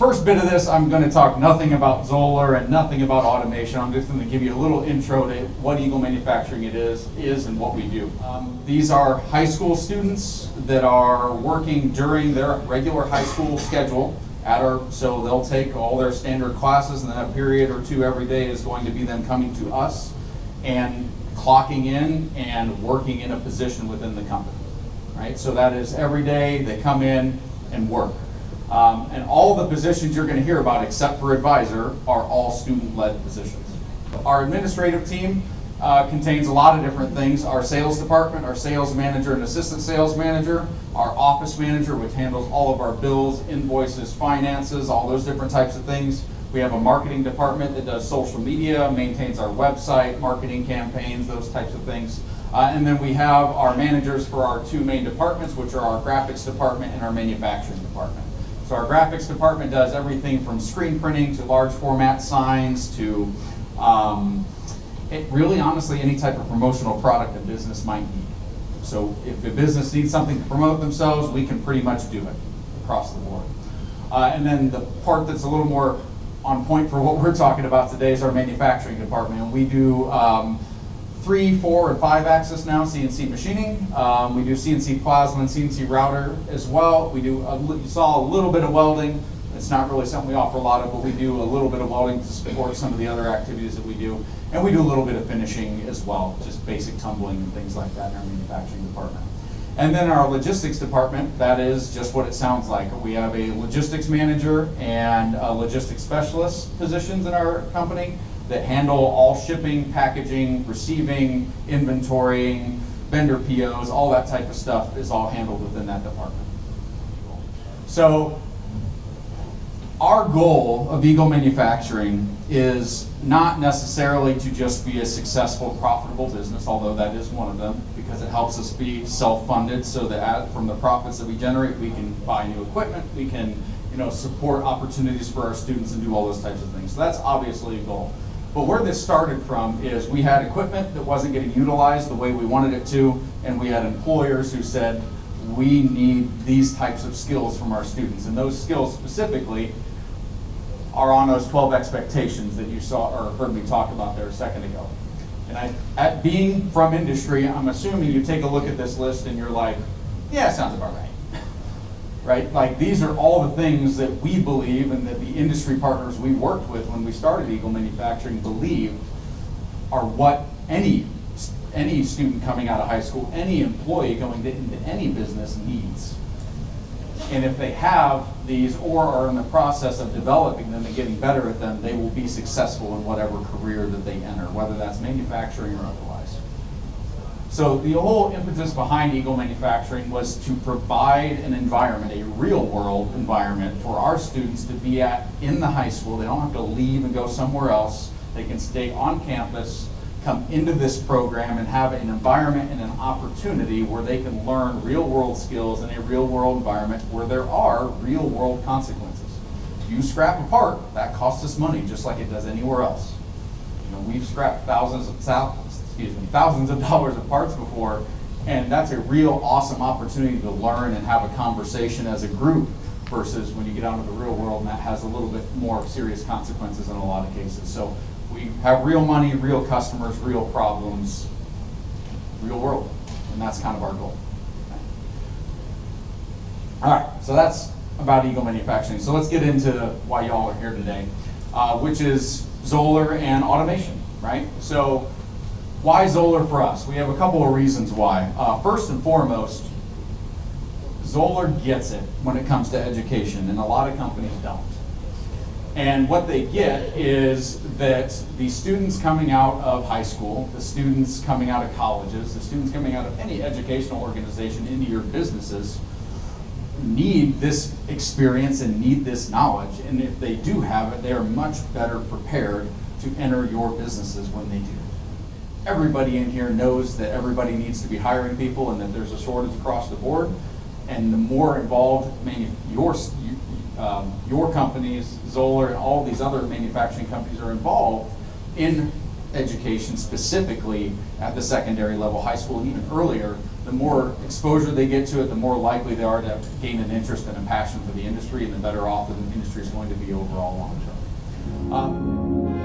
first bit of this, I'm going to talk nothing about Zoller and nothing about automation. I'm just going to give you a little intro to what Eagle Manufacturing is and what we do. These are high school students that are working during their regular high school schedule so they'll take all their standard classes, and then a period or two every day is going to be them coming to us and clocking in and working in a position within the company, right? So that is every day they come in and work. And all the positions you're going to hear about, except for advisor, are all student-led positions. Our administrative team contains a lot of different things. Our sales department, our sales manager and assistant sales manager, our office manager, which handles all of our bills, invoices, finances, all those different types of things. We have a marketing department that does social media, maintains our website, marketing campaigns, those types of things. And then we have our managers for our two main departments, which are our graphics department and our manufacturing department. So our graphics department does everything from screen printing to large format signs to really honestly any type of promotional product a business might need. So if a business needs something to promote themselves, we can pretty much do it across the board. And then the part that's a little more on point for what we're talking about today is our manufacturing department. And we do 3, 4, and 5 axis now CNC machining. We do CNC plasma and CNC router as well. We do, you saw a little bit of welding. It's not really something we offer a lot of, but we do a little bit of welding to support some of the other activities that we do. And we do a little bit of finishing as well, just basic tumbling and things like that in our manufacturing department. And then our logistics department, that is just what it sounds like. We have a logistics manager and a logistics specialist positions in our company that handle all shipping, packaging, receiving, inventorying, vendor POs, all that type of stuff is all handled within that department. So our goal of Eagle Manufacturing is not necessarily to just be a successful, profitable business, although that is one of them, because it helps us be self-funded so that from the profits that we generate, we can buy new equipment, we can support opportunities for our students and do all those types of things. So that's obviously a goal. But where this started from is we had equipment that wasn't getting utilized the way we wanted it to, and we had employers who said, we need these types of skills from our students. And those skills specifically are on those 12 expectations that you saw or heard me talk about there a second ago. And at being from industry, I'm assuming you take a look at this list and you're like, yeah, sounds about right. Right? Like these are all the things that we believe and that the industry partners we worked with when we started Eagle Manufacturing believed are what any student coming out of high school, any employee going into any business needs. And if they have these or are in the process of developing them and getting better at them, they will be successful in whatever career that they enter, whether that's manufacturing or otherwise. So the whole impetus behind Eagle Manufacturing was to provide an environment, a real world environment for our students to be at in the high school. They don't have to leave and go somewhere else. They can stay on campus, come into this program and have an environment and an opportunity where they can learn real world skills in a real world environment where there are real world consequences. If you scrap a part, that costs us money just like it does anywhere else. We've scrapped thousands of dollars of parts before, and that's a real awesome opportunity to learn and have a conversation as a group versus when you get out into the real world and that has a little bit more serious consequences in a lot of cases. So we have real money, real customers, real problems, real world, and that's kind of our goal. All right, so that's about Eagle Manufacturing. So let's get into why y'all are here today, which is Zoller and automation, right? So why Zoller for us? We have a couple of reasons why. First and foremost, Zoller gets it when it comes to education, and a lot of companies don't. And what they get is that the students coming out of high school, the students coming out of colleges, the students coming out of any educational organization into your businesses need this experience and need this knowledge. And if they do have it, they are much better prepared to enter your businesses when they do. Everybody in here knows that everybody needs to be hiring people and that there's a shortage across the board. And the more involved your companies, Zoller, and all these other manufacturing companies are involved in education specifically at the secondary level, high school, and even earlier, the more exposure they get to it, the more likely they are to gain an interest and a passion for the industry, and the better off the industry is going to be overall long term.